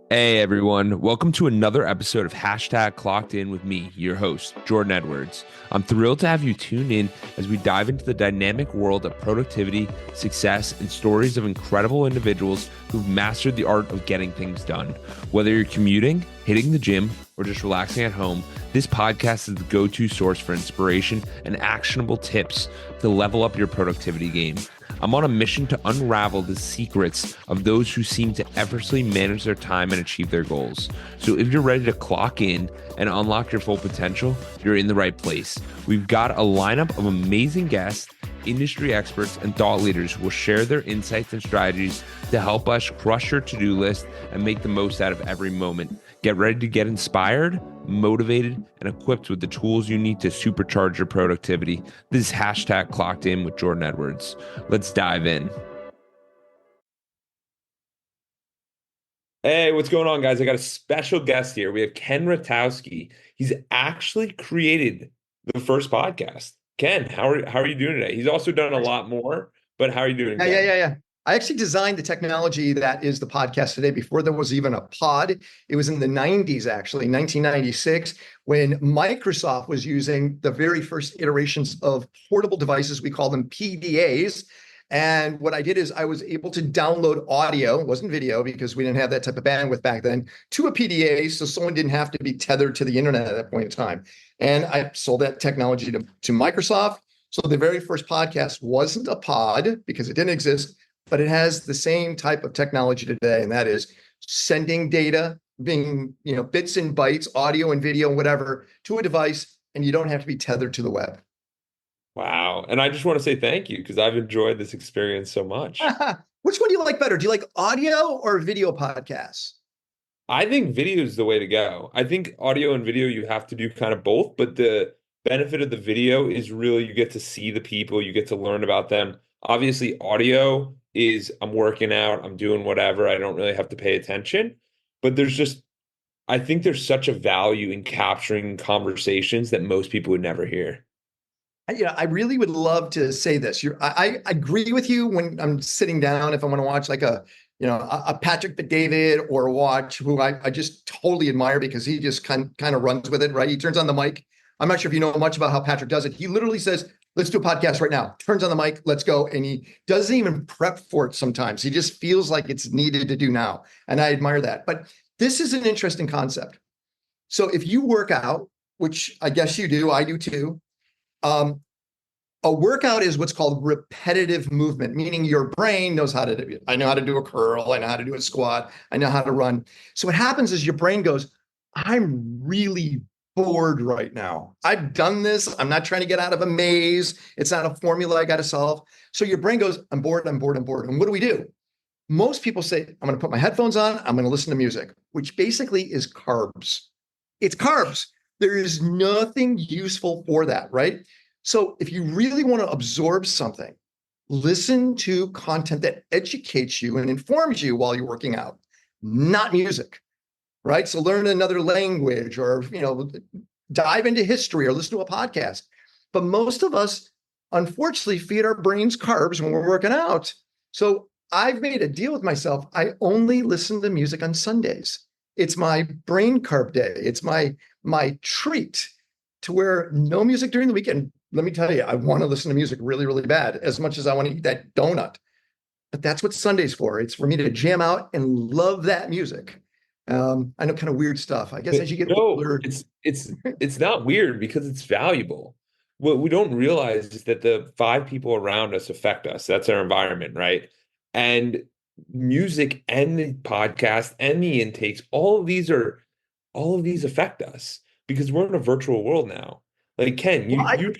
Hey everyone, welcome to another episode of Clockedin with me, your host, Jordan Edwards. I'm thrilled to have you tune in as we dive into the dynamic world of productivity, success, and stories of incredible individuals who've mastered the art of getting things done. Whether you're commuting, hitting the gym, or just relaxing at home, this podcast is the go-to source for inspiration and actionable tips to level up your productivity game. I'm on a mission to unravel the secrets of those who seem to effortlessly manage their time and achieve their goals. So if you're ready to clock in and unlock your full potential, you're in the right place. We've got a lineup of amazing guests, industry experts, and thought leaders who will share their insights and strategies to help us crush your to-do list and make the most out of every moment. Get ready to get inspired, motivated, and equipped with the tools you need to supercharge your productivity. This is Clockedin with Jordan Edwards. Let's dive in. Hey, what's going on, guys? I got a special guest here. We have Ken Rutkowski. He's actually created the first podcast. Ken, how are you doing today? He's also done a lot more, but how are you doing, Ken? Yeah. I actually designed the technology that is the podcast today before there was even a pod. It was in the 90s, actually, 1996, when Microsoft was using the very first iterations of portable devices. We call them PDAs. And what I did is I was able to download audio, it wasn't video because we didn't have that type of bandwidth back then, to a PDA, so someone didn't have to be tethered to the internet at that point in time. And I sold that technology to Microsoft. So the very first podcast wasn't a pod because it didn't exist, but it has the same type of technology today, and that is sending data, being bits and bytes, audio and video, whatever, to a device, and you don't have to be tethered to the web. Wow. And I just want to say thank you because I've enjoyed this experience so much. Which one do you like better? Do you like audio or video podcasts? I think video is the way to go. I think audio and video, you have to do kind of both, but the benefit of the video is really you get to see the people, you get to learn about them. Obviously, audio is I'm working out, I'm doing whatever, I don't really have to pay attention. But I think there's such a value in capturing conversations that most people would never hear. I really would love to say this. I agree with you when I'm sitting down, if I want to watch like a Patrick Bet-David or watch who I just totally admire because he just kind of runs with it, right? He turns on the mic. I'm not sure if you know much about how Patrick does it. He literally says, let's do a podcast right now. Turns on the mic, let's go. And he doesn't even prep for it sometimes. He just feels like it's needed to do now. And I admire that. But this is an interesting concept. So if you work out, which I guess you do, I do too, a workout is what's called repetitive movement, meaning your brain knows how to do it. I know how to do a curl. I know how to do a squat. I know how to run. So what happens is your brain goes, I'm really bored right now. I've done this. I'm not trying to get out of a maze. It's not a formula I got to solve. So your brain goes, I'm bored. And what do we do? Most people say, I'm going to put my headphones on. I'm going to listen to music, which basically is carbs. It's carbs. There is nothing useful for that, right? So if you really want to absorb something, listen to content that educates you and informs you while you're working out, not music, right? So learn another language or, dive into history or listen to a podcast. But most of us, unfortunately, feed our brains carbs when we're working out. So I've made a deal with myself. I only listen to music on Sundays. It's my brain carb day. It's my treat to where no music during the weekend. Let me tell you, I want to listen to music really, really bad, as much as I want to eat that donut. But that's what Sunday's for. It's for me to jam out and love that music. I know, kind of weird stuff. I guess as you get older, it's not weird because it's valuable. What we don't realize is that the 5 people around us affect us. That's our environment, right? And music and the podcast and the intakes, all of these affect us because we're in a virtual world now. Like Ken,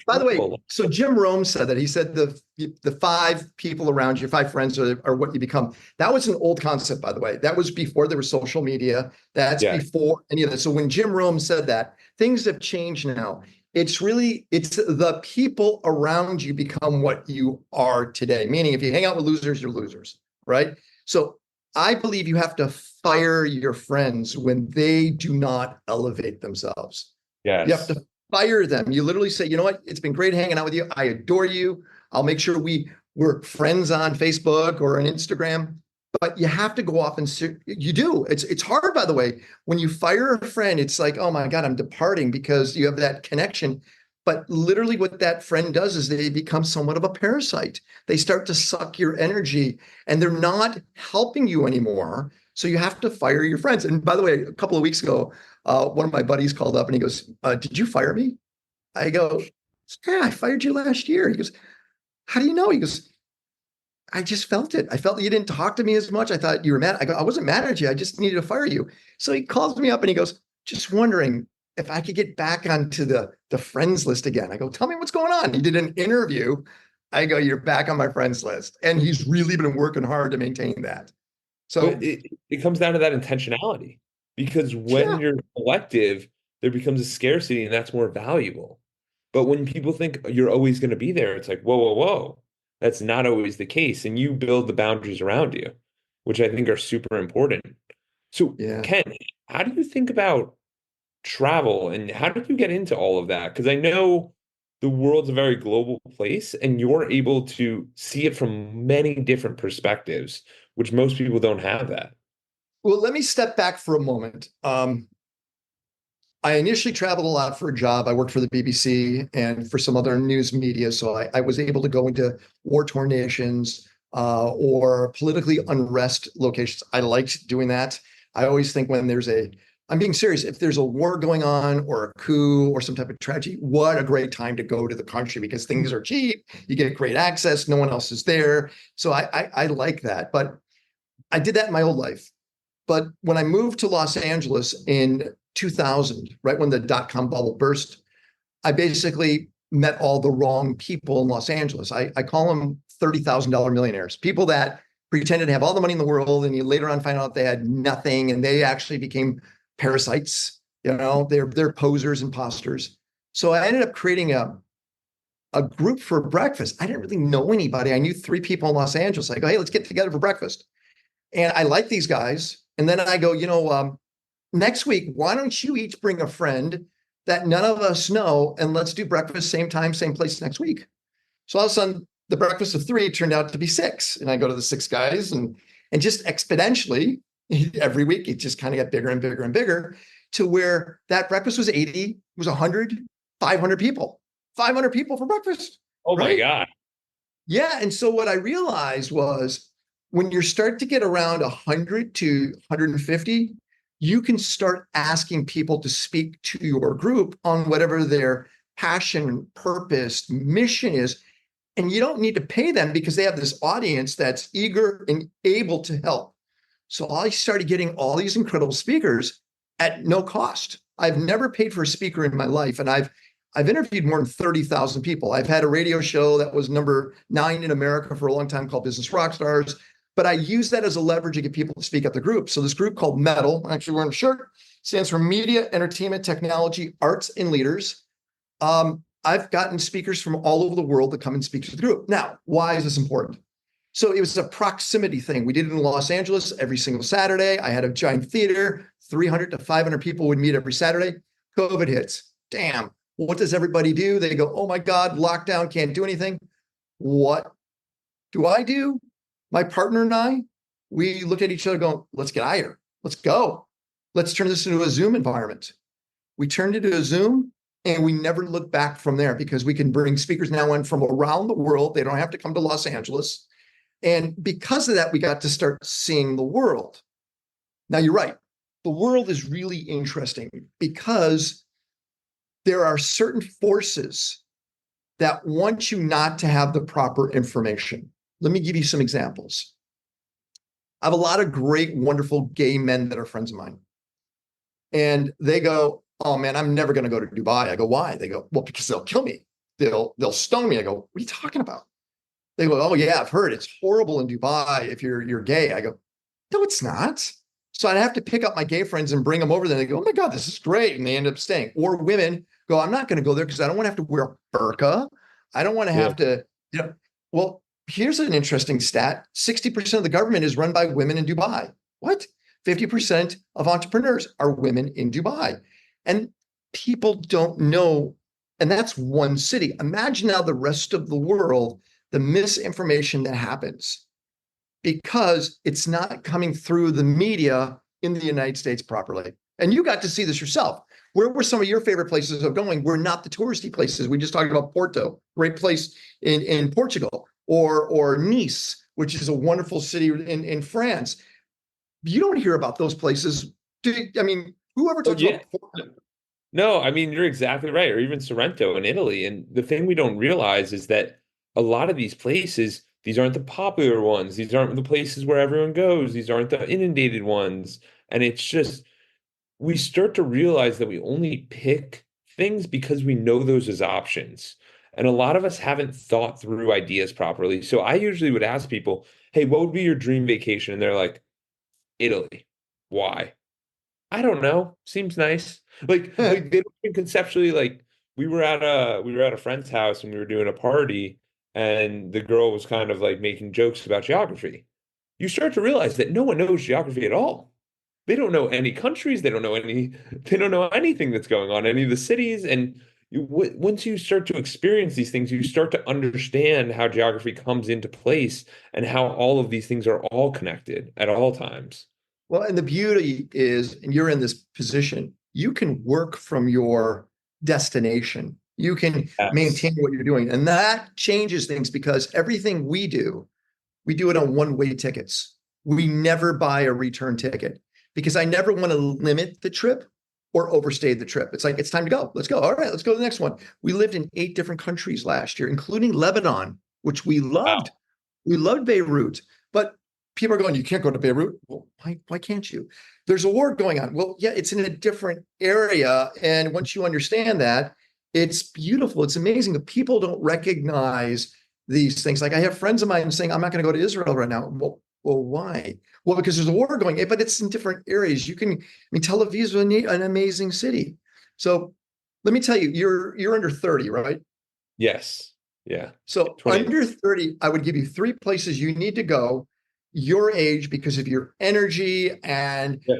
by the way, so Jim Rome said that. He said the 5 people around you, 5 friends are what you become. That was an old concept, by the way. That was before there was social media. That's before any of that. So when Jim Rome said that, things have changed now. It's the people around you become what you are today. Meaning if you hang out with losers, you're losers, right? So I believe you have to fire your friends when they do not elevate themselves. Yes. You have to fire them. You literally say, you know what? It's been great hanging out with you. I adore you. I'll make sure we're friends on Facebook or on Instagram, but you have to go off and you do. It's hard, by the way. When you fire a friend, it's like, oh my God, I'm departing because you have that connection. But literally what that friend does is they become somewhat of a parasite. They start to suck your energy and they're not helping you anymore. So you have to fire your friends. And by the way, a couple of weeks ago, one of my buddies called up and he goes, did you fire me? I go, yeah, I fired you last year. He goes, how do you know? He goes, I just felt it. I felt you didn't talk to me as much. I thought you were mad. I go, I wasn't mad at you. I just needed to fire you. So he calls me up and he goes, just wondering if I could get back onto the friends list again. I go, tell me what's going on. He did an interview. I go, you're back on my friends list. And he's really been working hard to maintain that. So But it comes down to that intentionality, because when yeah, you're selective, there becomes a scarcity and that's more valuable. But when people think you're always going to be there, it's like, whoa, whoa, whoa. That's not always the case. And you build the boundaries around you, which I think are super important. So, yeah. Ken, how do you think about travel and how did you get into all of that? Because I know the world's a very global place and you're able to see it from many different perspectives, which most people don't have that. Well, let me step back for a moment. I initially traveled a lot for a job. I worked for the BBC and for some other news media. So I was able to go into war-torn nations or politically unrest locations. I liked doing that. I always think when I'm being serious, if there's a war going on or a coup or some type of tragedy, what a great time to go to the country because things are cheap. You get great access. No one else is there. So I like that. But I did that in my old life. But when I moved to Los Angeles in 2000, right when the dot-com bubble burst, I basically met all the wrong people in Los Angeles. I call them $30,000 millionaires, people that pretended to have all the money in the world, and you later on find out they had nothing, and they actually became parasites. You know, they're posers, imposters. So I ended up creating a group for breakfast. I didn't really know anybody. I knew three people in Los Angeles. I go, hey, let's get together for breakfast. And I like these guys. And then I go, next week, why don't you each bring a friend that none of us know, and let's do breakfast, same time, same place next week. So all of a sudden, the breakfast of three turned out to be six. And I go to the six guys and just exponentially every week, it just kind of got bigger and bigger and bigger to where that breakfast was 80, was 100, 500 people, 500 people for breakfast, Oh my right? God. Yeah. And so what I realized was when you start to get around 100 to 150, you can start asking people to speak to your group on whatever their passion, purpose, mission is. And you don't need to pay them because they have this audience that's eager and able to help. So I started getting all these incredible speakers at no cost. I've never paid for a speaker in my life. And I've interviewed more than 30,000 people. I've had a radio show that was number 9 in America for a long time called Business Rockstars. But I use that as a leverage to get people to speak at the group. So this group called METAL, I'm actually wearing a shirt, stands for Media, Entertainment, Technology, Arts, and Leaders. I've gotten speakers from all over the world that come and speak to the group. Now, why is this important? So it was a proximity thing. We did it in Los Angeles every single Saturday. I had a giant theater, 300 to 500 people would meet every Saturday. COVID hits. Damn. What does everybody do? They go, oh my God, lockdown, can't do anything. What do I do? My partner and I, we looked at each other going, let's get out of here. Let's go. Let's turn this into a Zoom environment. We turned it into a Zoom and we never looked back from there because we can bring speakers now in from around the world. They don't have to come to Los Angeles. And because of that, we got to start seeing the world. Now, you're right. The world is really interesting because there are certain forces that want you not to have the proper information. Let me give you some examples. I have a lot of great, wonderful gay men that are friends of mine. And they go, oh man, I'm never going to go to Dubai. I go, why? They go, well, because they'll kill me. They'll stone me. I go, what are you talking about? They go, oh yeah, I've heard it's horrible in Dubai if you're gay. I go, no, it's not. So I'd have to pick up my gay friends and bring them over there. They go, oh my God, this is great. And they end up staying. Or women go, I'm not going to go there because I don't want to have to wear a burqa. I don't want to have to, well, here's an interesting stat. 60% of the government is run by women in Dubai. What? 50% of entrepreneurs are women in Dubai. And people don't know. And that's one city. Imagine now the rest of the world, the misinformation that happens because it's not coming through the media in the United States properly. And you got to see this yourself. Where were some of your favorite places of going? We're not the touristy places. We just talked about Porto, great place in Portugal, or Nice, which is a wonderful city in France. You don't hear about those places. I mean, whoever Oh, talks yeah. about Porto? No, I mean, you're exactly right. Or even Sorrento in Italy. And the thing we don't realize is that a lot of these places, these aren't the popular ones. These aren't the places where everyone goes. These aren't the inundated ones. And it's just, we start to realize that we only pick things because we know those as options. And a lot of us haven't thought through ideas properly. So I usually would ask people, hey, what would be your dream vacation? And they're like, Italy. Why? I don't know. Seems nice. Like they don't even conceptually like we were at a friend's house and we were doing a party and the girl was kind of like making jokes about geography. You start to realize that no one knows geography at all. They don't know any countries, they don't know anything that's going on, any of the cities. And once you start to experience these things, you start to understand how geography comes into place and how all of these things are all connected at all times. Well, and the beauty is, and you're in this position, you can work from your destination. You can Yes. maintain what you're doing. And that changes things because everything we do it on one-way tickets. We never buy a return ticket because I never want to limit the trip or overstay the trip. It's like, it's time to go. Let's go. All right, let's go to the next one. We lived in 8 different countries last year, including Lebanon, which we loved. Wow. We loved Beirut, but people are going, you can't go to Beirut. Well, why can't you? There's a war going on. Well, yeah, it's in a different area. And once you understand that, it's beautiful. It's amazing. The people don't recognize these things. Like I have friends of mine saying, I'm not going to go to Israel right now. Well, why? Well, because there's a war going on, but it's in different areas. I mean, Tel Aviv is an amazing city. So let me tell you, you're under 30, right? Yes. Yeah. So 20. under 30, I would give you 3 places you need to go your age because of your energy and Yeah.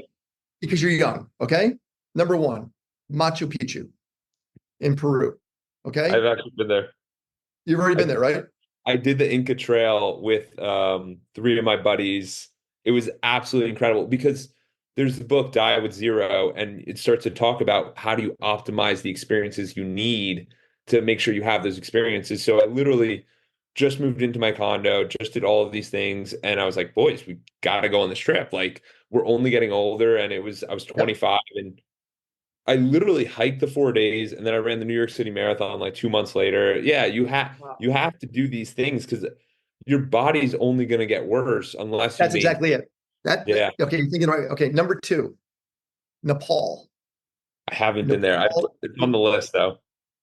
because you're young. Okay. Number 1, Machu Picchu in Peru. Okay. I've actually been there. You've already I been there, right? I did the Inca Trail with 3 of my buddies. It was absolutely incredible because there's the book Die with Zero, and it starts to talk about how do you optimize the experiences you need to make sure you have those experiences. So I literally just moved into my condo, just did all of these things, and I was like, boys, we gotta go on this trip. Like we're only getting older, and I was Yep. 25 and I literally hiked the 4 days and then I ran the New York City Marathon like 2 months later. Yeah, Wow. you have to do these things because your body's only going to get worse unless you That's maintain. exactly it. Yeah, Okay, you're thinking right. Okay, number 2, Nepal. I haven't been there. Nepal, It's on the list though.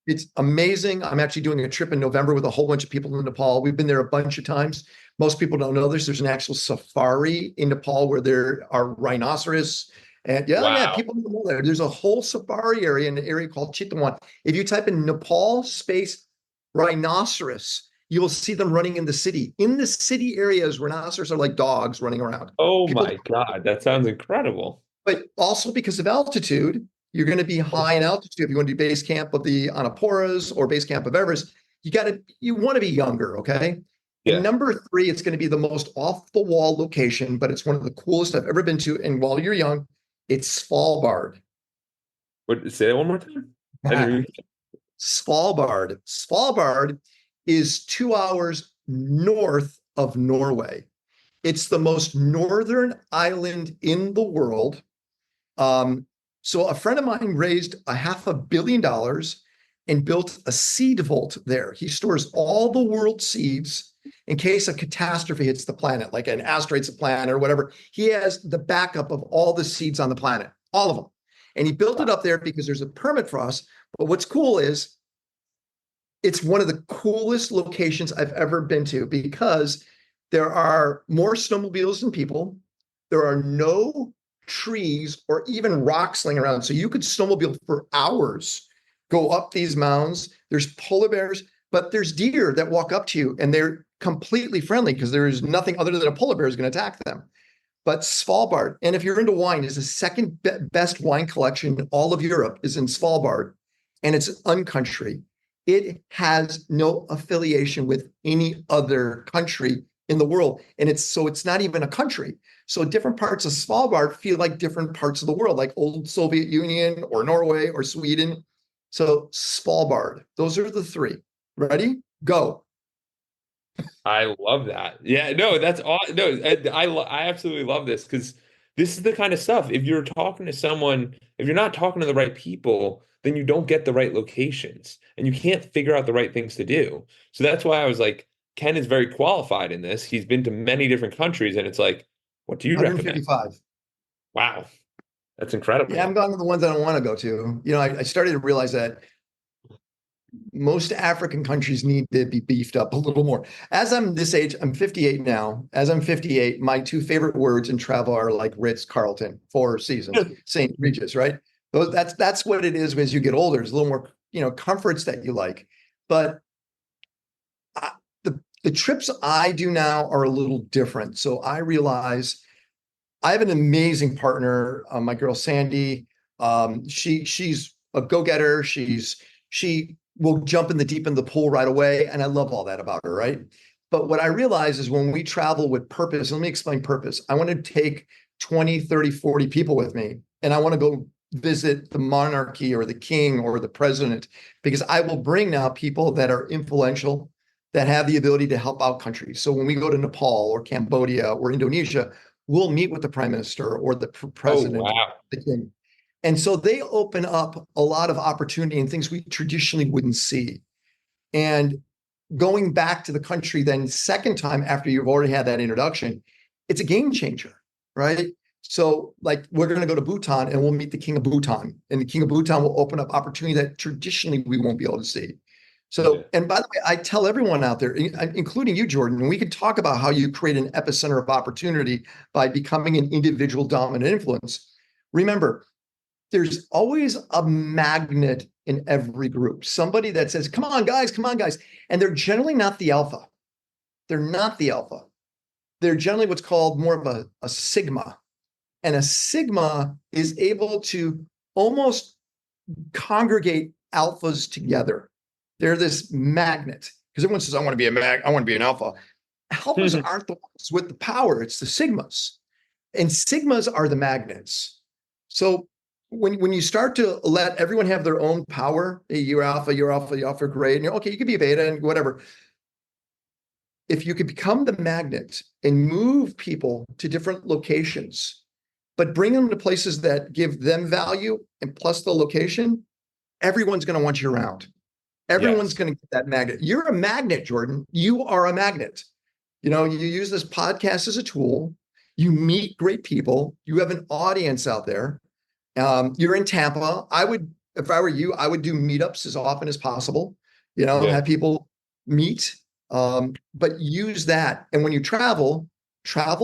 it's amazing. I'm actually doing a trip in November with a whole bunch of people in Nepal. We've been there a bunch of times. Most people don't know this. There's an actual safari in Nepal where there are rhinoceros. And yeah, Wow. people don't know that. There's a whole safari area in an area called Chitwan. If you type in Nepal space rhinoceros, you will see them running in the city. In the city areas, rhinoceros are like dogs running around. Oh People my God, that sounds incredible. but also because of altitude, you're going to be high in altitude. If you want to do base camp of the Annaporas or base camp of Everest, you want to be younger, okay? And Yeah. number 3, it's going to be the most off the wall location, but it's one of the coolest I've ever been to. And while you're young, it's Svalbard. Say that one more time? I didn't really. Svalbard. Svalbard is 2 hours north of Norway. It's the most northern island in the world. So a friend of mine raised $500 million and built a seed vault there. He stores all the world seeds in case a catastrophe hits the planet, like an asteroid hits the planet or whatever. He has the backup of all the seeds on the planet, all of them. And he built it up there because there's a permit for us. But what's cool is it's one of the coolest locations I've ever been to because there are more snowmobiles than people. There are no trees or even rocks laying around. So you could snowmobile for hours, go up these mountains. There's polar bears, but there's deer that walk up to you and they're completely friendly because there's nothing other than a polar bear is going to attack them. But Svalbard, and if you're into wine, is the second best wine collection in all of Europe is in Svalbard, and it's an uncountry. It has no affiliation with any other country in the world. And it's not even a country. So different parts of Svalbard feel like different parts of the world, like old Soviet Union or Norway or Sweden. So Svalbard, those are the three. Ready? Go. I love that. Yeah, no, that's all. No, I absolutely love this because this is the kind of stuff. If you're talking to someone, if you're not talking to the right people, then you don't get the right locations and you can't figure out the right things to do. So that's why I was like, Ken is very qualified in this. He's been to many different countries, and it's like, what do you recommend? 155. Wow, that's Yeah, I'm incredible. going to the ones I don't want to go to. I started to realize that most African countries need to be beefed up a little more. As I'm this age, I'm 58 now. As I'm 58, my two favorite words in travel are like Ritz Carlton, Four Seasons, St. Regis, right? That's what it is as you get older. There's a little more, comforts that you like. But I, the trips I do now are a little different. So I realize I have an amazing partner, my girl Sandy. She's a go-getter. She will jump in the deep end of the pool right away, and I love all that about her, right? But what I realize is when we travel with purpose, let me explain purpose. I want to take 20, 30, 40 people with me, and I want to go visit the monarchy or the king or the president, because I will bring now people that are influential, that have the ability to help out countries. So when we go to Nepal or Cambodia or Indonesia, we'll meet with the prime minister or the Oh, president, wow. the king. And so they open up a lot of opportunity and things we traditionally wouldn't see. And going back to the country then second time after you've already had that introduction, it's a game changer, right? So like we're going to go to Bhutan and we'll meet the king of Bhutan, and the king of Bhutan will open up opportunity that traditionally we won't be able to see. Yeah. So, and by the way, I tell everyone out there, including you, Jordan, and we can talk about how you create an epicenter of opportunity by becoming an individual dominant influence. Remember, there's always a magnet in every group, somebody that says, come on, guys, come on, guys. And they're generally not the alpha. They're not the alpha. They're generally what's called more of a sigma. And a sigma is able to almost congregate alphas together. They're this magnet, because everyone says, I want to be I want to be an alpha. Alphas aren't the ones with the power, it's the sigmas. And sigmas are the magnets. So when you start to let everyone have their own power, hey, you're alpha, you're alpha, you're alpha, great, and you're okay, you could be a beta and whatever. If you could become the magnet and move people to different locations, but bring them to places that give them value and plus the location, everyone's going to want you around. Everyone's Yes. going to get that magnet. You're a magnet, Jordan. You are a magnet. You use this podcast as a tool. You meet great people. You have an audience out there. You're in Tampa. If I were you, I would do meetups as often as possible. Yeah. Have people meet, but use that. And when you travel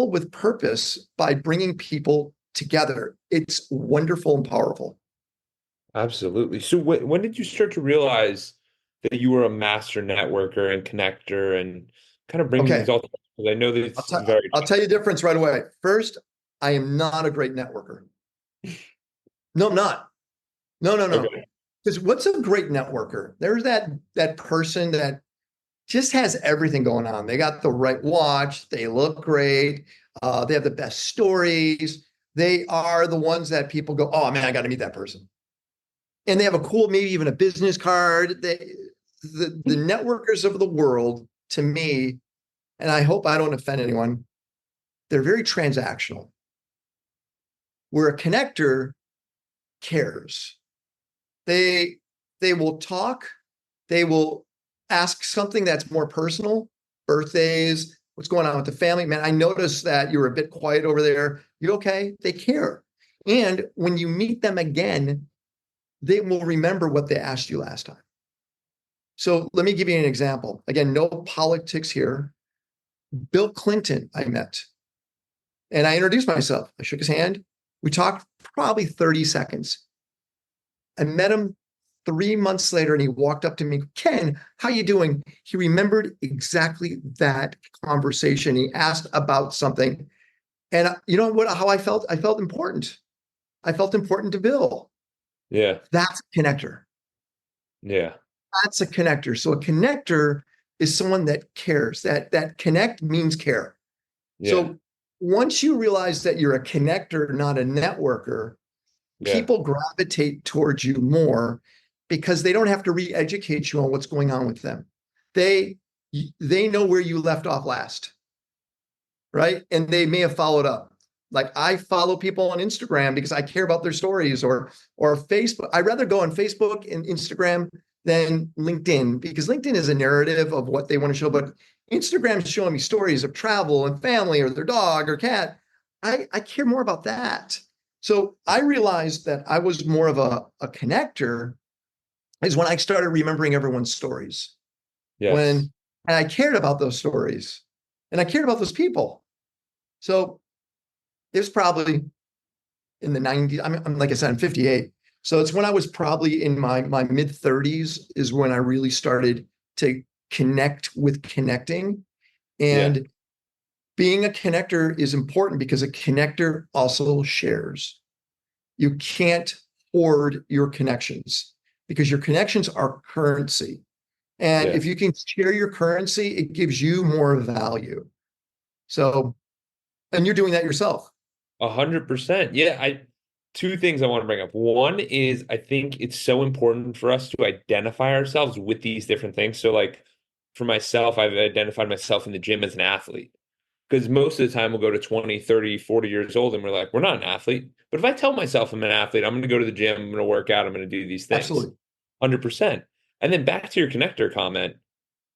with purpose by bringing people together. It's wonderful and powerful. Absolutely. So when did you start to realize that you were a master networker and connector and kind of bringing Okay, these all together? Because I know that I'll, it's t- very I'll tell you the difference right away. First, I am not a great networker. No, I'm not. No, no, no. okay. Because what's a great networker? There's that person that just has everything going on. They got the right watch. They look great. They have the best stories. They are the ones that people go, oh man, I got to meet that person. And they have a cool, maybe even a business card. The networkers of the world, to me, and I hope I don't offend anyone, they're very transactional. Where a connector cares. They will talk. They will ask something that's more personal, birthdays, what's going on with the family. Man, I noticed that you're a bit quiet over there. You okay? They care. And when you meet them again, they will remember what they asked you last time. So let me give you an example. Again, no politics here. Bill Clinton, I met, and I introduced myself. I shook his hand. We talked probably 30 seconds. I met him 3 months later, and he walked up to me, Ken, how you doing? He remembered exactly that conversation. He asked about something. And you know what? How I felt? I felt important. I felt important to Bill. Yeah. That's a connector. Yeah. That's a connector. So a connector is someone that cares. That connect means care. Yeah. So once you realize that you're a connector, not a networker, Yeah. people gravitate towards you more because they don't have to re-educate you on what's going on with them. They know where you left off last, right? And they may have followed up. Like I follow people on Instagram because I care about their stories, or Facebook. I'd rather go on Facebook and Instagram than LinkedIn, because LinkedIn is a narrative of what they want to show, but Instagram is showing me stories of travel and family or their dog or cat. I care more about that. So I realized that I was more of a connector is when I started remembering everyone's stories. Yes. When and I cared about those stories and I cared about those people. So it was probably in the 90s. I'm like I said, I'm 58. So it's when I was probably in my mid 30s is when I really started to connect with connecting. Yeah. And being a connector is important because a connector also shares. You can't hoard your connections because your connections are currency. And Yeah. if you can share your currency, it gives you more value. So, and you're doing that yourself. 100%. Yeah. Two things I want to bring up. One is I think it's so important for us to identify ourselves with these different things. So, like for myself, I've identified myself in the gym as an athlete. Because most of the time we'll go to 20, 30, 40 years old and we're like, we're not an athlete. But if I tell myself I'm an athlete, I'm going to go to the gym, I'm going to work out, I'm going to do these things. Absolutely. 100%. And then back to your connector comment,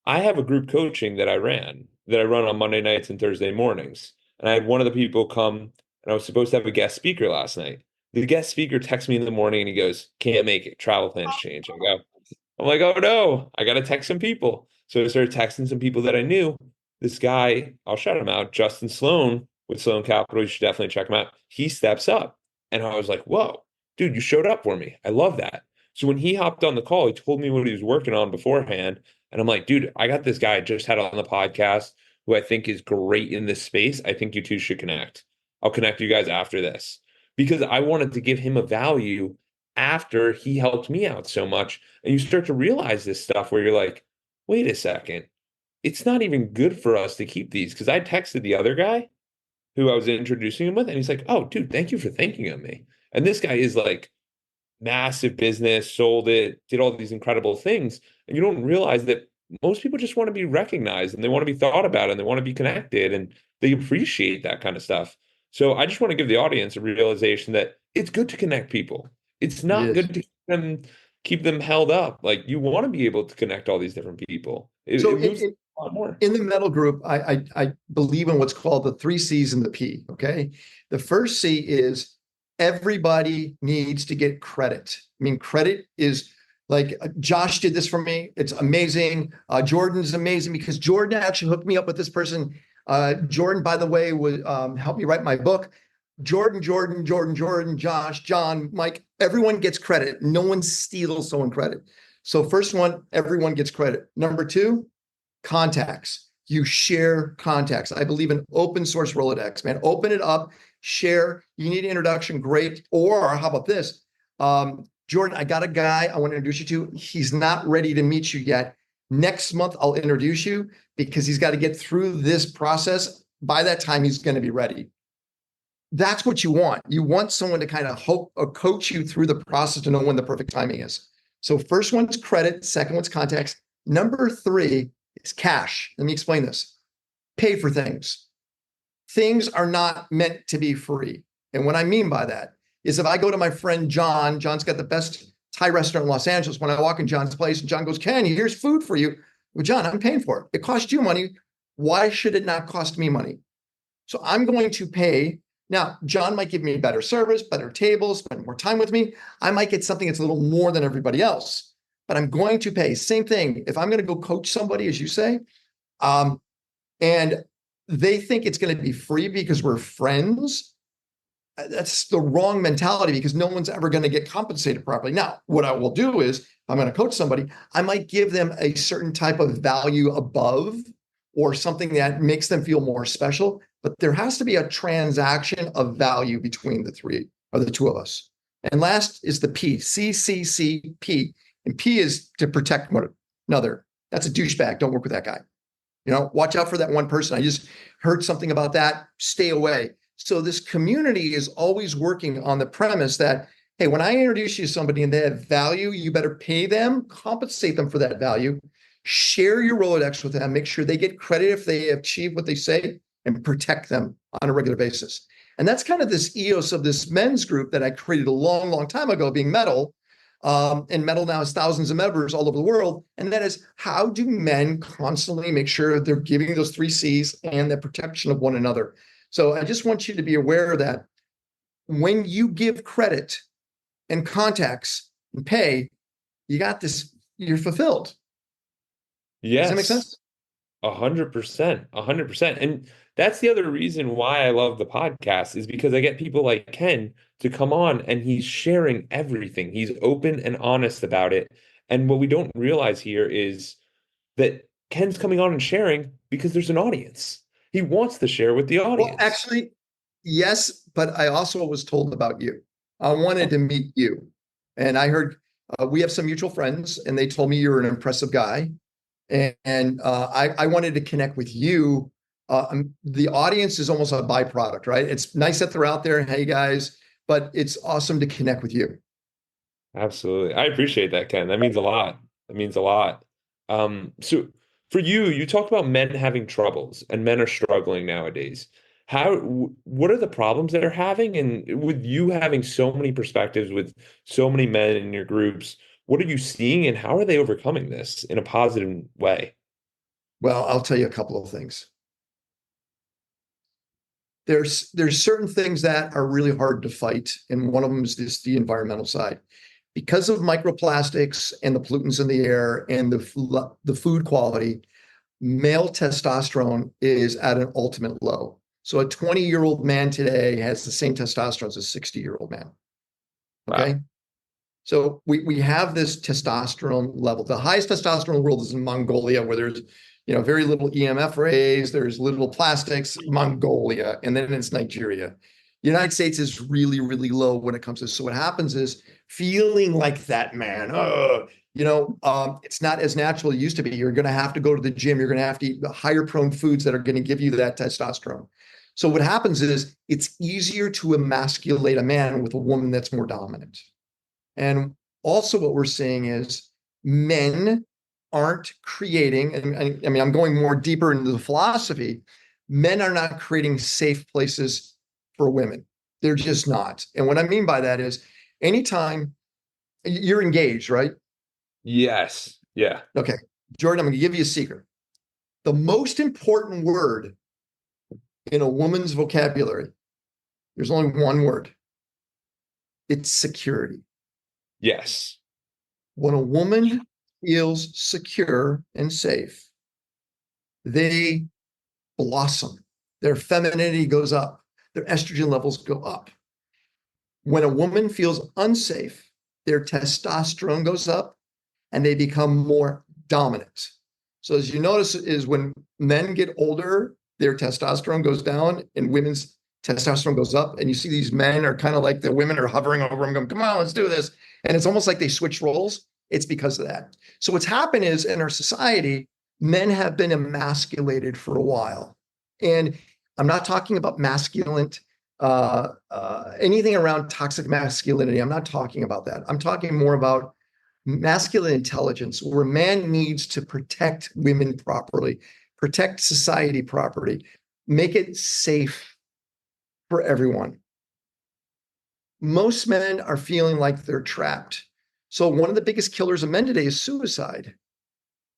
I have a group coaching that I run on Monday nights and Thursday mornings. And I had one of the people come and I was supposed to have a guest speaker last night. The guest speaker texts me in the morning and he goes, can't make it. Travel plans change. I'm like, oh no, I got to text some people. So I started texting some people that I knew. This guy, I'll shout him out, Justin Sloan with Sloan Capital. You should definitely check him out. He steps up. And I was like, whoa, dude, you showed up for me. I love that. So when he hopped on the call, he told me what he was working on beforehand. And I'm like, dude, I got this guy I just had on the podcast who I think is great in this space. I think you two should connect. I'll connect you guys after this because I wanted to give him a value after he helped me out so much. And you start to realize this stuff where you're like, wait a second, it's not even good for us to keep these. Because I texted the other guy who I was introducing him with, and he's like, oh, dude, thank you for thinking of me. And this guy is like massive business, sold it, did all these incredible things. And you don't realize that most people just want to be recognized and they want to be thought about and they want to be connected and they appreciate that kind of stuff. So I just want to give the audience a realization that it's good to connect people. It's It not is. good to keep them held up. Like you want to be able to connect all these different people. So It moves a lot more. in the metal group, I believe in what's called the three C's and the P. Okay. The first C is everybody needs to get credit. I mean, credit is like Josh did this for me. It's amazing. Jordan's amazing because Jordan actually hooked me up with this person. Jordan, by the way, would help me write my book. Jordan, Josh, John, Mike, everyone gets credit. No one steals someone credit. So first one, everyone gets credit. Number two, contacts. You share contacts. I believe in open source Rolodex, man. Open it up, share. You need an introduction, great. Or how about this? Jordan, I got a guy I want to introduce you to. He's not ready to meet you yet. Next month, I'll introduce you because he's got to get through this process. By that time, he's going to be ready. That's what you want. You want someone to kind of hope or coach you through the process to know when the perfect timing is. So first one's credit, second one's contacts. Number three is cash. Let me explain this. Pay for things. Things are not meant to be free. And what I mean by that is if I go to my friend John, John's got the best Thai restaurant in Los Angeles. When I walk in John's place and John goes, Ken, here's food for you. Well, John, I'm paying for it. It costs you money. Why should it not cost me money? So I'm going to pay. Now, John might give me better service, better tables, spend more time with me. I might get something that's a little more than everybody else, but I'm going to pay. Same thing. If I'm going to go coach somebody, as you say, and they think it's going to be free because we're friends, that's the wrong mentality because no one's ever going to get compensated properly. Now, what I will do is if I'm going to coach somebody, I might give them a certain type of value above or something that makes them feel more special. But there has to be a transaction of value between the three or the two of us. And last is the P, CCCP. And P is to protect one another. That's a douchebag. Don't work with that guy. Watch out for that one person. I just heard something about that. Stay away. So this community is always working on the premise that, hey, when I introduce you to somebody and they have value, you better pay them, compensate them for that value, share your Rolodex with them, make sure they get credit if they achieve what they say, and protect them on a regular basis. And that's kind of this ethos of this men's group that I created a long, long time ago, being Metal. And Metal now has thousands of members all over the world. And that is, how do men constantly make sure they're giving those 3 C's and the protection of one another? So I just want you to be aware that when you give credit and contacts and pay, you got this, you're fulfilled. Yes. Does that make sense? 100%, 100%. And that's the other reason why I love the podcast, is because I get people like Ken to come on and he's sharing everything. He's open and honest about it. And what we don't realize here is that Ken's coming on and sharing because there's an audience. He wants to share with the Well, audience. actually, yes, but I also was told about you. I wanted to meet you. And I heard we have some mutual friends, and they told me you're an impressive guy. And I wanted to connect with you. The audience is almost a byproduct, right? It's nice that they're out there, hey guys, but it's awesome to connect with you. Absolutely. I appreciate that, Ken. That means a lot. That means a lot. So for you, you talked about men having troubles and men are struggling nowadays. What are the problems that are having? And with you having so many perspectives with so many men in your groups, what are you seeing and how are they overcoming this in a positive way? Well, I'll tell you a couple of things. There's certain things that are really hard to fight, and one of them is the environmental side. Because of microplastics and the pollutants in the air and the food quality, male testosterone is at an ultimate low. So a 20-year-old man today has the same testosterone as a 60-year-old man. Okay. Wow. So we have this testosterone level. The highest testosterone in the world is in Mongolia, where there's very little EMF rays, there's little plastics, Mongolia, and then it's Nigeria. The United States is really, really low when it comes to this. So what happens is feeling like that man, it's not as natural as it used to be. You're going to have to go to the gym. You're going to have to eat the higher prone foods that are going to give you that testosterone. So what happens is it's easier to emasculate a man with a woman that's more dominant. And also what we're seeing is men aren't creating, and I mean, I'm going more deeper into the philosophy, men are not creating safe places for women. They're just not. And what I mean by that is anytime you're engaged, right? Yes. Yeah. Okay. Jordan, I'm going to give you a secret. The most important word in a woman's vocabulary, there's only one word. It's security. Yes. When a woman feels secure and safe, they blossom. Their femininity goes up. Their estrogen levels go up. When a woman feels unsafe, their testosterone goes up and they become more dominant. So as you notice is when men get older, their testosterone goes down and women's testosterone goes up. And you see these men are kind of like the women are hovering over them going, come on, let's do this. And it's almost like they switch roles. It's because of that. So what's happened is in our society, men have been emasculated for a while. And I'm not talking about masculine, anything around toxic masculinity. I'm not talking about that. I'm talking more about masculine intelligence, where a man needs to protect women properly, protect society properly, make it safe for everyone. Most men are feeling like they're trapped. So one of the biggest killers of men today is suicide.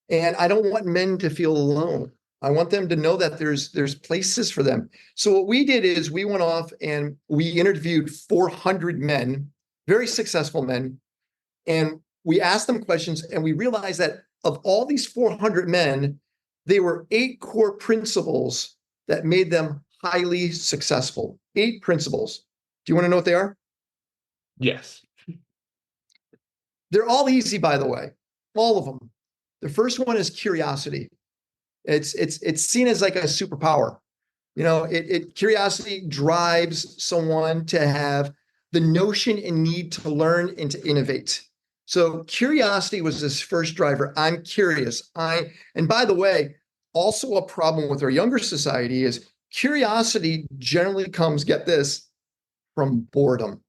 And I don't want men to feel alone. I want them to know that there's places for them. So what we did is we went off and we interviewed 400 men, very successful men, and we asked them questions, and we realized that of all these 400 men, there were 8 core principles that made them highly successful. 8 principles. Do you want to know what they are? Yes. They're all easy, by the way, all of them. The first one is curiosity. It's seen as like a superpower. Curiosity drives someone to have the notion and need to learn and to innovate. So curiosity was this first driver. I'm curious. And by the way, also a problem with our younger society is curiosity generally comes, get this, from boredom.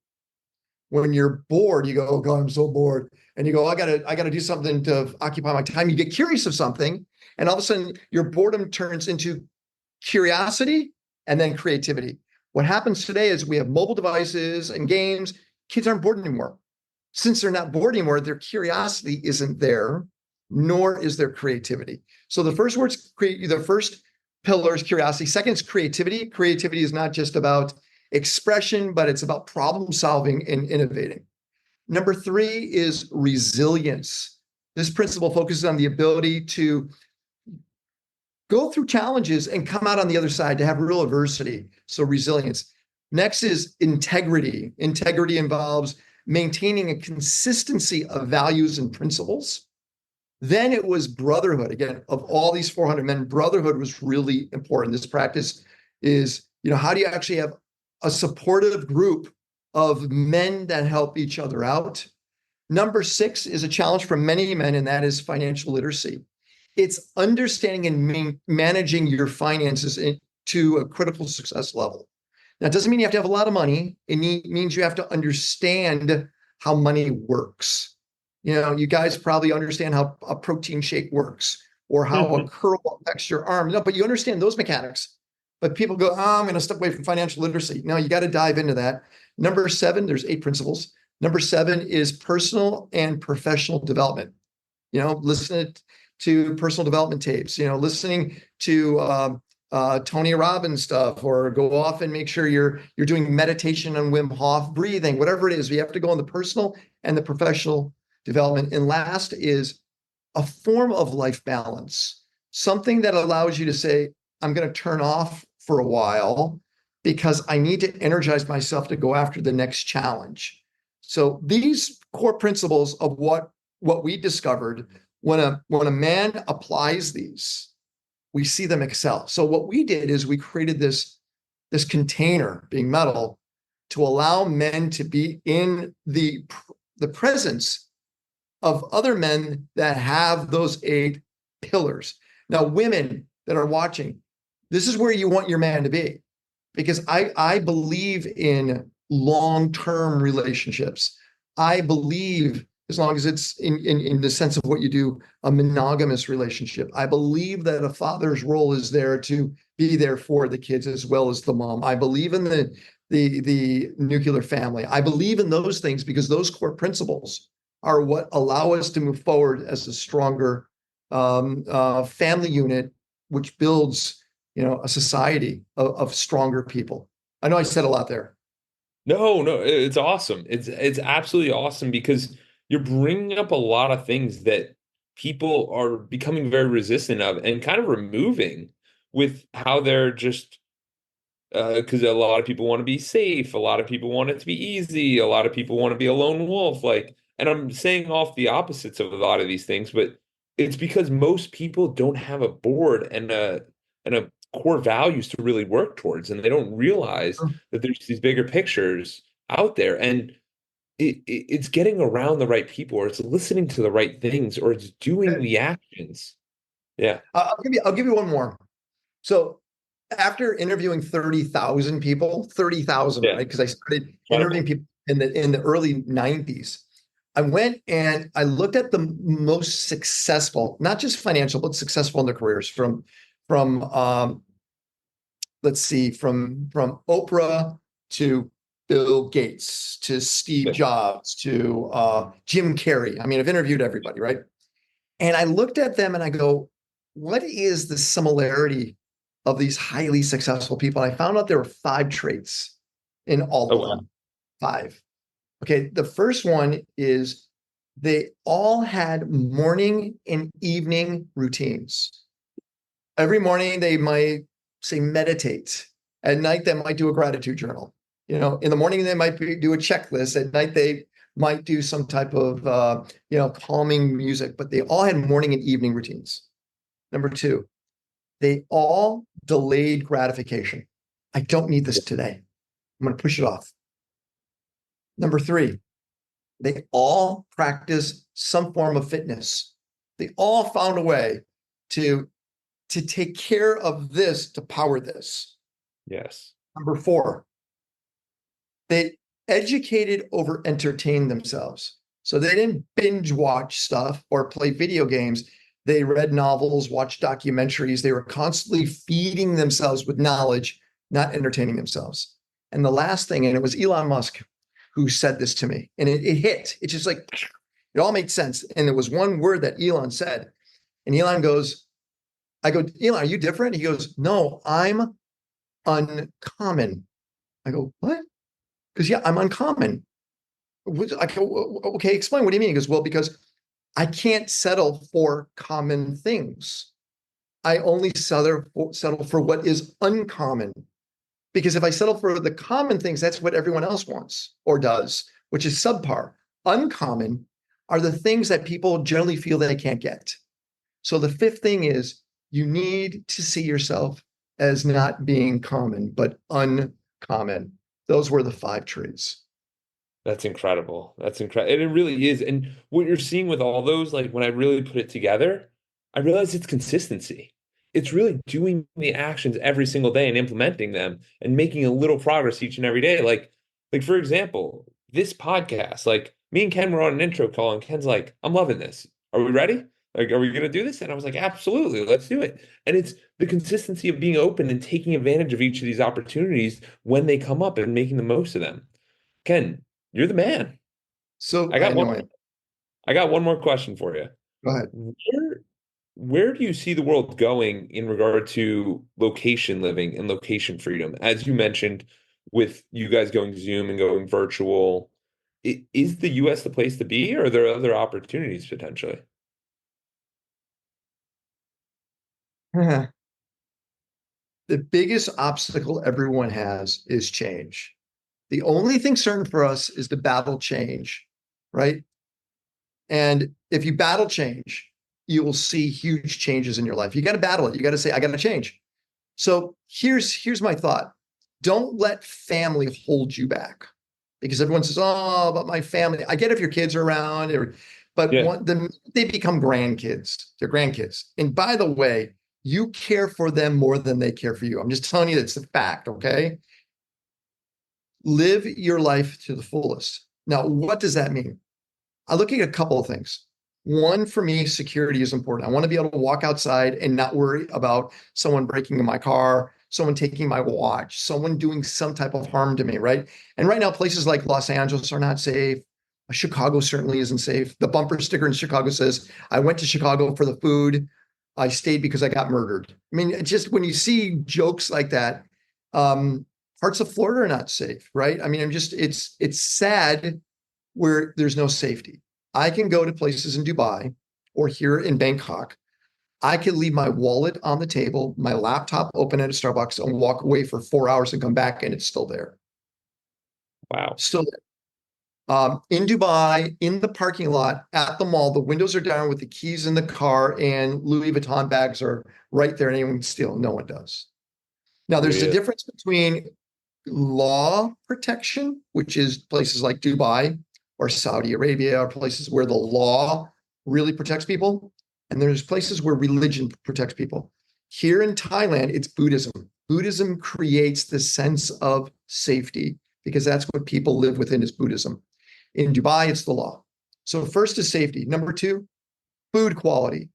When you're bored, you go, oh God, I'm so bored. And you go, I gotta do something to occupy my time. You get curious of something, and all of a sudden your boredom turns into curiosity and then creativity. What happens today is we have mobile devices and games. Kids aren't bored anymore. Since they're not bored anymore, their curiosity isn't there, nor is their creativity. So the first pillar is curiosity. Second is creativity. Creativity is not just about expression, but it's about problem solving and innovating. Number three is resilience. This principle focuses on the ability to go through challenges and come out on the other side, to have real adversity. So resilience. Next is integrity. Integrity involves maintaining a consistency of values and principles. Then it was brotherhood. Again, of all these 400 men, brotherhood was really important. This practice is, how do you actually have a supportive group of men that help each other out? Number 6 is a challenge for many men, and that is financial literacy. It's understanding and managing your finances to a critical success level. Now, it doesn't mean you have to have a lot of money. It means you have to understand how money works. You guys probably understand how a protein shake works or how a curl affects your arm. No, but you understand those mechanics. But people go, I'm going to step away from financial literacy. No, you got to dive into that. Number 7, there's 8 principles. Number 7 is personal and professional development. Listen to personal development tapes, listening to Tony Robbins stuff, or go off and make sure you're doing meditation on Wim Hof breathing, whatever it is. We have to go on the personal and the professional development. And last is a form of life balance, something that allows you to say, I'm going to turn off for a while because I need to energize myself to go after the next challenge. So these core principles of what we discovered, when a man applies these, we see them excel. So what we did is we created this container, being metal, to allow men to be in the presence of other men that have those 8 pillars. Now, women that are watching, this is where you want your man to be, because I believe in long-term relationships. I believe, as long as it's in the sense of what you do, a monogamous relationship. I believe that a father's role is there to be there for the kids as well as the mom. I believe in the nuclear family. I believe in those things because those core principles are what allow us to move forward as a stronger family unit, which builds, a society of stronger people. I know I said a lot there. No, it's awesome. It's absolutely awesome because you're bringing up a lot of things that people are becoming very resistant of and kind of removing with how they're just because a lot of people want to be safe, a lot of people want it to be easy, a lot of people want to be a lone wolf, and I'm saying off the opposites of a lot of these things, but it's because most people don't have a board and a core values to really work towards, and they don't realize that there's these bigger pictures out there, and it's getting around the right people, or it's listening to the right things, or it's doing the actions. Yeah. I'll give you one more. So after interviewing 30,000 people, 30,000, Yeah. right? Because I started interviewing people in the early 90s. I went and I looked at the most successful, not just financial, but successful in their careers from let's see, from Oprah to Bill Gates to Steve Jobs to Jim Carrey. I mean, I've interviewed everybody, right? And I looked at them and I go, what is the similarity of these highly successful people? And I found out there were 5 traits in all of them. 5. Okay, the first one is they all had morning and evening routines. Every morning they might say meditate. At night they might do a gratitude journal. In the morning they might do a checklist. At night they might do some type of calming music. But they all had morning and evening routines. Number 2, they all delayed gratification. I don't need this today. I'm going to push it off. Number 3, They all practice some form of fitness. They all found a way to take care of this, to power this. Yes. Number 4, they educated over entertained themselves. So they didn't binge watch stuff or play video games. They read novels, watched documentaries. They were constantly feeding themselves with knowledge, not entertaining themselves. And the last thing, and it was Elon Musk who said this to me, and it hit. It's just like, it all made sense. And there was one word that Elon said. And Elon goes, I go, Elon, are you different? He goes, no, I'm uncommon. I go, what? Because yeah, I'm uncommon. I go, okay, explain. What do you mean? He goes, well, because I can't settle for common things. I only settle for what is uncommon. Because if I settle for the common things, that's what everyone else wants or does, which is subpar. Uncommon are the things that people generally feel that they can't get. So the 5th thing is you need to see yourself as not being common, but uncommon. Those were the 5 trees. That's incredible. That's incredible. And it really is. And what you're seeing with all those, like when I really put it together, I realize it's consistency. It's really doing the actions every single day and implementing them and making a little progress each and every day. Like for example, this podcast, like me and Ken were on an intro call and Ken's like, I'm loving this. Are we ready? Like, are we going to do this? And I was like, absolutely, let's do it. And it's the consistency of being open and taking advantage of each of these opportunities when they come up and making the most of them. Ken, you're the man. So I I got know one. it. I got one more question for you. Go ahead. Where do you see the world going in regard to location living and location freedom? As you mentioned, with you guys going Zoom and going virtual, is the US the place to be, or are there other opportunities potentially? The biggest obstacle everyone has is change. The only thing certain for us is to battle change, right? And if you battle change, you will see huge changes in your life. You got to battle it. You got to say, I got to change. So here's my thought. Don't let family hold you back, because everyone says, oh, but my family. I get if your kids are around, but Yeah. they become grandkids. They're grandkids. And by the way, you care for them more than they care for you. I'm just telling you that's the fact, okay? Live your life to the fullest. Now, what does that mean? I look at a couple of things. One, for me, security is important. I want to be able to walk outside and not worry about someone breaking in my car, someone taking my watch, someone doing some type of harm to me, right? And right now, places like Los Angeles are not safe. Chicago certainly isn't safe. The bumper sticker in Chicago says, I went to Chicago for the food. I stayed because I got murdered. I mean, just when you see jokes like that, parts of Florida are not safe, right? I mean, it's sad where there's no safety. I can go to places in Dubai or here in Bangkok. I can leave my wallet on the table, my laptop open at a Starbucks, and walk away for 4 hours and come back, and it's still there. Wow. Still there. In Dubai, in the parking lot at the mall, the windows are down with the keys in the car, and Louis Vuitton bags are right there, and anyone can steal. No one does. Now, there's a Really? difference between law protection, which is places like Dubai or Saudi Arabia, or places where the law really protects people. And there's places where religion protects people. Here in Thailand, it's Buddhism. Buddhism creates the sense of safety because that's what people live within is Buddhism. In Dubai, it's the law. So first is safety. Number 2, food quality.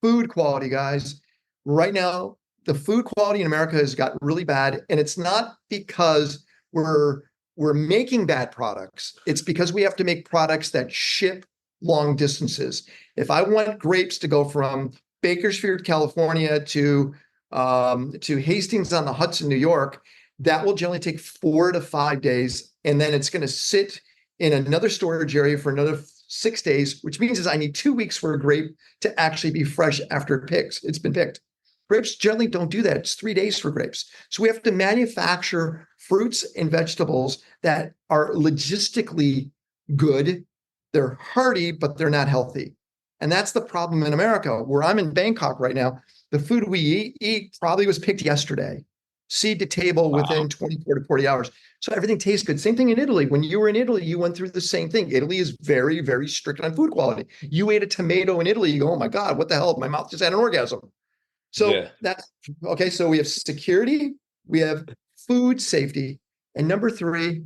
Food quality, guys. Right now, the food quality in America has got really bad, and it's not because we're making bad products. It's because we have to make products that ship long distances. If I want grapes to go from Bakersfield, California to Hastings on the Hudson, New York, that will generally take 4 to 5 days, and then it's going to sit in another storage area for another 6 days, which means is I need 2 weeks for a grape to actually be fresh after it's been picked. Grapes generally don't do that. It's 3 days for grapes. So we have to manufacture fruits and vegetables that are logistically good. They're hearty, but they're not healthy. And that's the problem in America, where I'm in Bangkok right now. The food we eat probably was picked yesterday. seed to table Wow. within 24 to 40 hours. So everything tastes good. Same thing in Italy. When you were in Italy, you went through the same thing. Italy is very, very strict on food quality. You ate a tomato in Italy, you go, oh my God, what the hell? My mouth just had an orgasm. So Yeah. that's okay. So we have security, we have food safety. And number three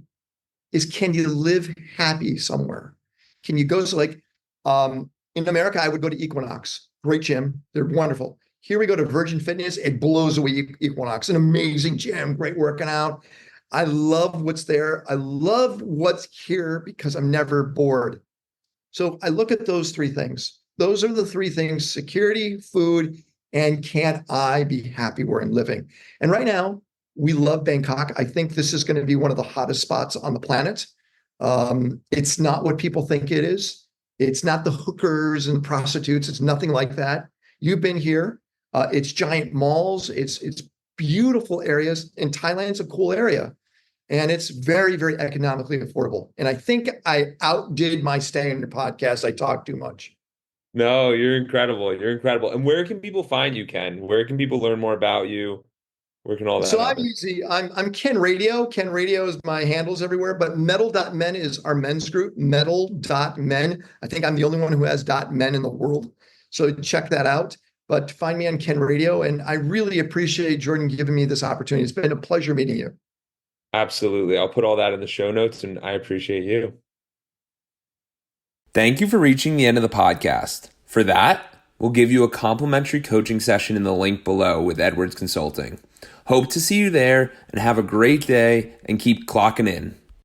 is, can you live happy somewhere? Can you go, so like in America, I would go to Equinox, great gym. They're wonderful. Here we go to Virgin Fitness. It blows away Equinox, an amazing gym, great working out. I love what's there. I love what's here because I'm never bored. So I look at those three things. Those are the three things: security, food, and can I be happy where I'm living? And right now, we love Bangkok. I think this is going to be one of the hottest spots on the planet. It's not what people think it is. It's not the hookers and prostitutes. It's nothing like that. You've been here. It's giant malls. It's beautiful areas. And Thailand's a cool area. And it's very, very economically affordable. And I think I outdid my stay in your podcast. I talk too much. No, you're incredible. You're incredible. And where can people find you, Ken? Where can people learn more about you? Where can all that So happen? I'm Ken Radio. Ken Radio is my handles everywhere, but metal.men is our men's group. Metal.men. I think I'm the only one who has .men in the world. So check that out. But find me on Ken Radio. And I really appreciate Jordan giving me this opportunity. It's been a pleasure meeting you. Absolutely. I'll put all that in the show notes, and I appreciate you. Thank you for reaching the end of the podcast. For that, we'll give you a complimentary coaching session in the link below with Edwards Consulting. Hope to see you there, and have a great day and keep clocking in.